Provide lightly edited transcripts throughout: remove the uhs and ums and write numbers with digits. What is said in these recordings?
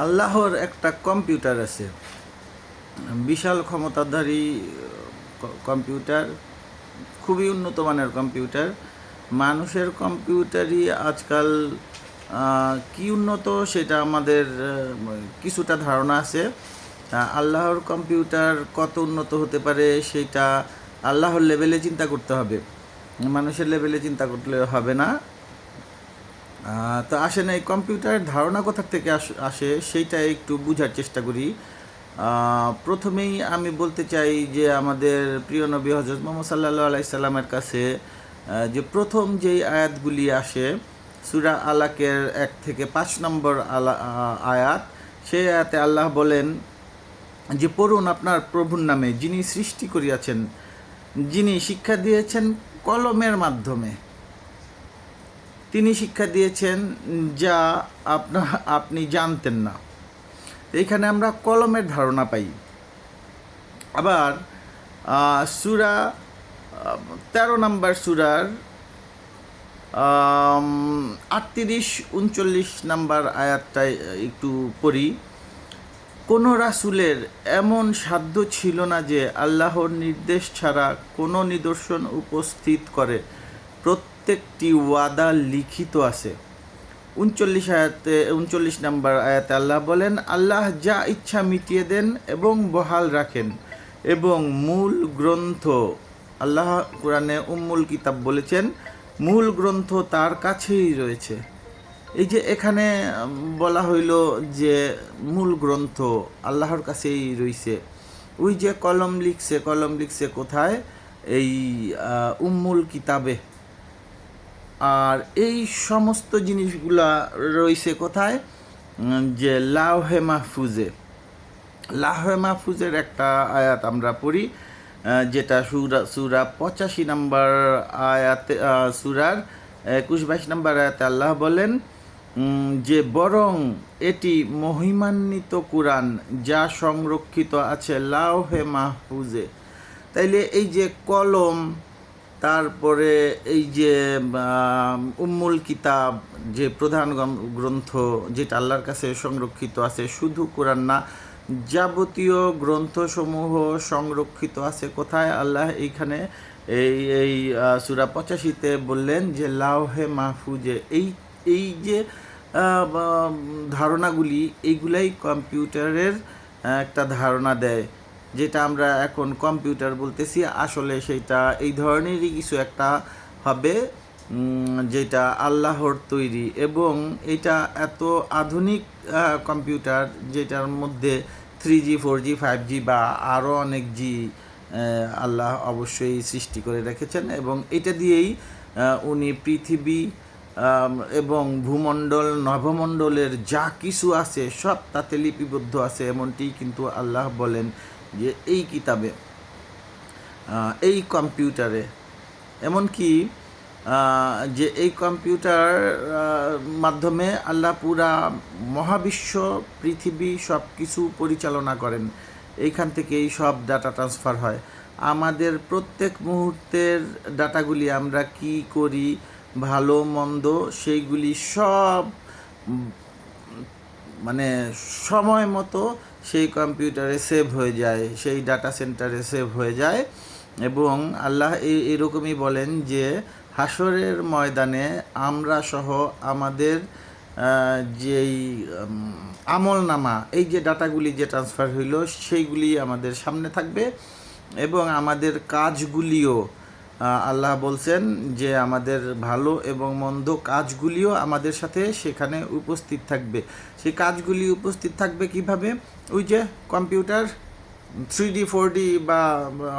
আল্লাহর একটা কম্পিউটার আছে, বিশাল ক্ষমতাধারী কম্পিউটার, খুবই উন্নত মানের কম্পিউটার। মানুষের কম্পিউটারই আজকাল কি উন্নত সেটা আমাদের কিছুটা ধারণা আছে। আল্লাহর কম্পিউটার কত উন্নত হতে পারে সেটা আল্লাহর লেভেলে চিন্তা করতে হবে, মানুষের লেভেলে চিন্তা করলে হবে না। তো আসেন এই কম্পিউটারের ধারণা কোথা থেকে আসে সেইটা একটু বোঝার চেষ্টা করি। প্রথমেই আমি বলতে চাই যে আমাদের প্রিয় নবী হজরত মুহাম্মদ সাল্লাল্লাহু আলাইহি সাল্লামের কাছে যে প্রথম যেই আয়াতগুলি আসে সূরা আলাকের 1 থেকে 5 নম্বর আয়াত, সেই আয়াতে আল্লাহ বলেন যে পড়ুন আপনার প্রভুর নামে, যিনি সৃষ্টি করিয়াছেন, যিনি শিক্ষা দিয়েছেন কলমের মাধ্যমে। তিনি শিক্ষা দিয়েছেন যা আপনি জানতেন না। এইখানে আমরা কলমের ধারণা পাই। আবার সূরা 13 নম্বর সূরার 38-39 নম্বর আয়াতটায় একটু পড়ি। কোনো রাসূলের এমন সাধ্য ছিল না যে আল্লাহর নির্দেশ ছাড়া কোনো নিদর্শন উপস্থিত করে, প্রত্যেকটি ওয়াদা লিখিত আছে। 39 নম্বর আয়াতে আল্লাহ বলেন, আল্লাহ যা ইচ্ছা মিটিয়ে দেন এবং বহাল রাখেন, এবং মূল গ্রন্থ, আল্লাহ কোরআনে উম্মুল কিতাব বলেছেন, মূল গ্রন্থ তার কাছেই রয়েছে। এই যে এখানে বলা হইল যে মূল গ্রন্থ আল্লাহর কাছেই রয়েছে, ওই যে কলম লিখছে কোথায়? এই উম্মুল কিতাবে। আর এই সমস্ত জিনিসগুলা রয়েছে কোথায়? যে লাওহে মাহফুজে। লাওহে মাহফুজের একটা আয়াত আমরা পড়ি, যেটা সূরা 85 নম্বর আয়াতে, সূরার 21-22 নম্বর আয়াতে আল্লাহ বলেন যে বরং এটি মহিমান্বিত কুরআন যা সংরক্ষিত আছে লাওহে মাহফুজে। তাইলে এই যে কলম, তারপরে এই যে উম্মুল কিতাব, যে প্রধান গ্রন্থ যেটা আল্লাহর কাছে সংরক্ষিত আছে, শুধু কোরআন না, যাবতীয় গ্রন্থসমূহ সংরক্ষিত আছে কোথায়? আল্লাহ এইখানে এই সূরা 85-তে বললেন যে লাওহে মাহফুজে। এই যে ধারণাগুলি, এইগুলাই কম্পিউটারের একটা ধারণা দেয়, যেটা আমরা এখন কম্পিউটার বলতেছি। আসলে সেইটা এই ধরনেরই কিছু একটা হবে, যেটা আল্লাহর তৈরি, এবং এটা এত আধুনিক কম্পিউটার, যেটার মধ্যে 3G 4G 5G বা আরও অনেক জি আল্লাহ অবশ্যই সৃষ্টি করে রেখেছেন, এবং এটা দিয়েই উনি পৃথিবী এবং ভূমণ্ডল, নভমণ্ডলের যা কিছু আছে সব তাতে লিপিবদ্ধ আছে, এমনটি কিন্তু আল্লাহ বলেন যে এই কিতাবে, এই কম্পিউটারে। এমনকি যে এই কম্পিউটার মাধ্যমে আল্লাহ পুরা মহাবিশ্ব, পৃথিবী সব কিছু পরিচালনা করেন। এইখান থেকেই সব ডাটা ট্রান্সফার হয়। আমাদের প্রত্যেক মুহূর্তের ডাটাগুলি, আমরা কি করি, ভালো মন্দ, সেইগুলি সব মানে সময় মতো সেই কম্পিউটারে সেভ হয়ে যায়, সেই ডাটা সেন্টারে সেভ হয়ে যায়। এবং আল্লাহ এরকমই বলেন যে হাসরের ময়দানে আমরা সহ আমাদের যেই আমলনামা, এই যে ডাটাগুলি যে ট্রান্সফার হইল, সেইগুলি আমাদের সামনে থাকবে, এবং আমাদের কাজগুলিও আল্লাহ বলছেন যে আমাদের ভালো এবং মন্দ কাজগুলিও আমাদের সাথে সেখানে উপস্থিত থাকবে। সেই কাজগুলি উপস্থিত থাকবে কিভাবে? ওই যে কম্পিউটার 3D 4D বা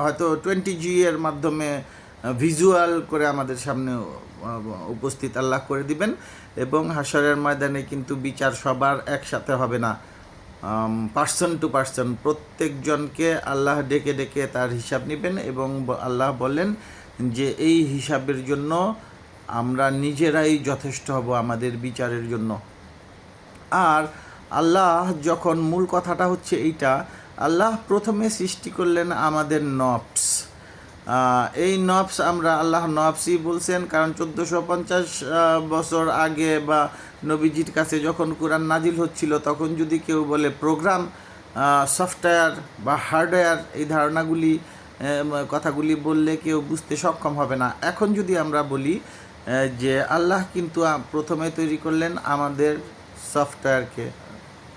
হয়তো 20G এর মাধ্যমে ভিজুয়াল করে আমাদের সামনে উপস্থিত আল্লাহ করে দিবেন। এবং হাশরের ময়দানে কিন্তু বিচার সবার একসাথে হবে না, পার্সন টু পার্সন, প্রত্যেকজনকে আল্লাহ ডেকে ডেকে তার হিসাব নেবেন। এবং আল্লাহ বলেন যে এই হিসাবের জন্য আমরা নিজেরাই যথেষ্ট হব, আমাদের বিচারের জন্য। আর আল্লাহ যখন, মূল কথাটা হচ্ছে এইটা, আল্লাহ প্রথমে সৃষ্টি করলেন আমাদের নফস, এই নফস আমরা আল্লাহ নফসই বলছেন, কারণ 1450 বছর আগে বা নবীজির কাছে যখন কোরআন নাজিল হচ্ছিল তখন যদি কেউ বলে প্রোগ্রাম, সফটওয়্যার বা হার্ডওয়্যার, এই ধারণাগুলি কথাগুলি বললে কেউ বুঝতে সক্ষম হবে না। এখন যদি আমরা বলি যে আল্লাহ কিন্তু প্রথমে তৈরি করলেন আমাদের সফটওয়্যারকে,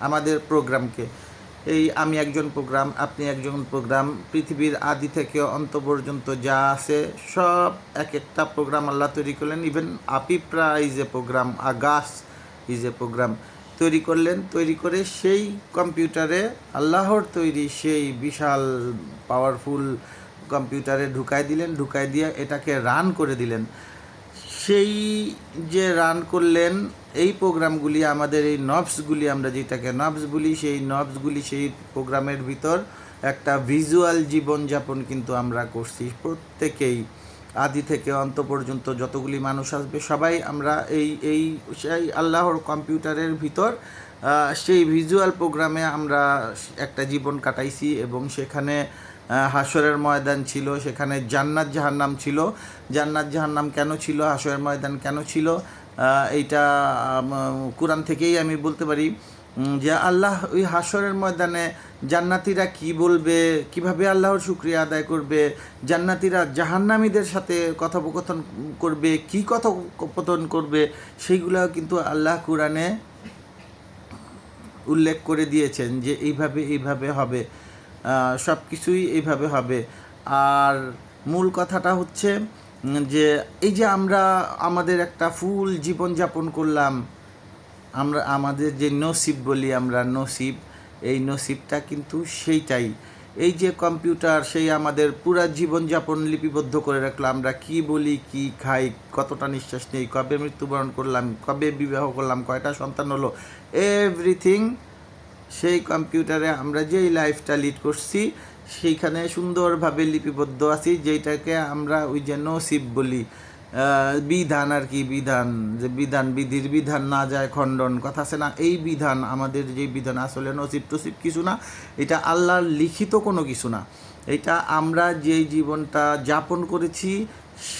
আমাদের প্রোগ্রামকে। এই আমি একজন প্রোগ্রাম, আপনি একজন প্রোগ্রাম, পৃথিবীর আদি থেকে অন্ত পর্যন্ত যা আছে সব এক একটা প্রোগ্রাম আল্লাহ তৈরি করলেন। ইভেন আপিপ্রা ইজ এ প্রোগ্রাম, আ গাছ ইজ এ প্রোগ্রাম তৈরি করলেন। তৈরি করে সেই কম্পিউটারে আল্লাহর তৈরি সেই বিশাল পাওয়ারফুল কম্পিউটারে ঢুকাই দিলেন, ঢুকাই দিয়ে এটাকে রান করে দিলেন। সেই যে রান করলেন এই প্রোগ্রামগুলি, আমাদের এই নবসগুলি, আমরা যেটাকে নবস বলি, সেই নবসগুলি সেই প্রোগ্রামের ভিতর একটা ভিজুয়াল জীবনযাপন কিন্তু আমরা করছি প্রত্যেকেই। আদি থেকে অন্ত পর্যন্ত যতগুলি মানুষ আসবে সবাই আমরা এই সেই আল্লাহর কম্পিউটারের ভিতর সেই ভিজুয়াল প্রোগ্রামে আমরা একটা জীবন কাটাইছি। এবং সেখানে হাশরের ময়দান ছিল, সেখানে জান্নাত জাহান্নাম ছিল। জান্নাত জাহান্নাম কেন ছিল, হাশরের ময়দান কেন ছিল, এইটা কোরআন থেকেই আমি বলতে পারি যে আল্লাহ ওই হাশরের ময়দানে জান্নাতিরা কি বলবে, কিভাবে আল্লাহর শুকরিয়া আদায় করবে, জান্নাতিরা জাহান্নামীদের সাথে কথোপকথন করবে, কি কথোপকথন করবে, সেইগুলো কিন্তু আল্লাহ কোরআনে উল্লেখ করে দিয়েছেন যে এইভাবে হবে, সব কিছুই এইভাবে হবে। আর মূল কথাটা হচ্ছে যে এই যে আমরা আমাদের একটা ফুল জীবনযাপন করলাম, আমরা আমাদের যে নসিব বলি আমরা, নসিব, এই নসিবটা কিন্তু সেইটাই। এই যে কম্পিউটার সেই আমাদের পুরা জীবনযাপন লিপিবদ্ধ করে রাখলো, আমরা কি বলি, কি খাই, কতটা নিঃশ্বাস নেই, কবে মৃত্যুবরণ করলাম, কবে বিবাহ করলাম, কয়টা সন্তান হলো, এভরিথিং সেই কম্পিউটারে আমরা যেই লাইফটা লিড করছি সেইখানে সুন্দরভাবে লিপিবদ্ধ আছি, যেইটাকে আমরা ওই যে নসিব বলি। বিধান আর কি, বিধান, যে বিধান, বিধির বিধান না যায় খণ্ডন, কথা আছে না, এই বিধান, আমাদের যে বিধান আসলে নসিব টসিব কিছু না, এটা আল্লাহর লিখিত কোনো কিছু না। এটা আমরা যেই জীবনটা যাপন করেছি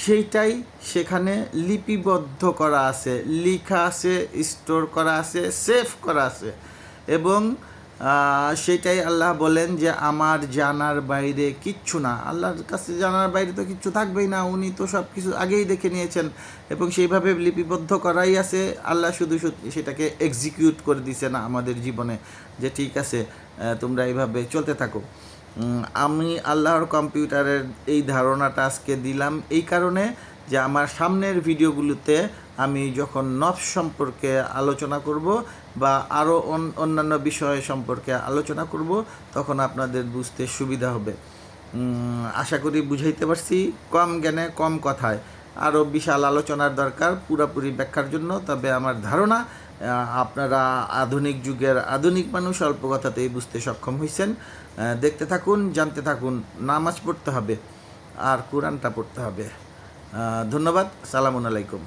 সেইটাই সেখানে লিপিবদ্ধ করা আছে, লিখা আছে, স্টোর করা আছে, সেভ করা আছে। এবং সেটাই আল্লাহ বলেন যে আমার জানার বাইরে কিচ্ছু না। আল্লাহর কাছে জানার বাইরে তো কিচ্ছু থাকবেই না, উনি তো সব কিছু আগেই দেখে নিয়েছেন এবং সেইভাবে লিপিবদ্ধ করাই আছে। আল্লাহ শুধু সেটাকে এক্সিকিউট করে দিয়েছেন আমাদের জীবনে, যে ঠিক আছে তোমরা এইভাবে চলতে থাকো। আমি আল্লাহর কম্পিউটারের এই ধারণাটা আজকে দিলাম এই কারণে যে আমার সামনের ভিডিওগুলোতে আমি যখন নফস সম্পর্কে আলোচনা করব বা আরও অন্যান্য বিষয় সম্পর্কে আলোচনা করব তখন আপনাদের বুঝতে সুবিধা হবে। আশা করি বুঝাইতে পারছি, কম জ্ঞানে কম কথায়। আরও বিশাল আলোচনার দরকার পুরাপুরি ব্যাখ্যার জন্য। তবে আমার ধারণা আপনারা আধুনিক যুগের আধুনিক মানুষ অল্প কথাতেই বুঝতে সক্ষম হয়েছেন। দেখতে থাকুন, জানতে থাকুন। নামাজ পড়তে হবে আর কোরআনটা পড়তে হবে। ধন্যবাদ। সালামুন আলাইকুম।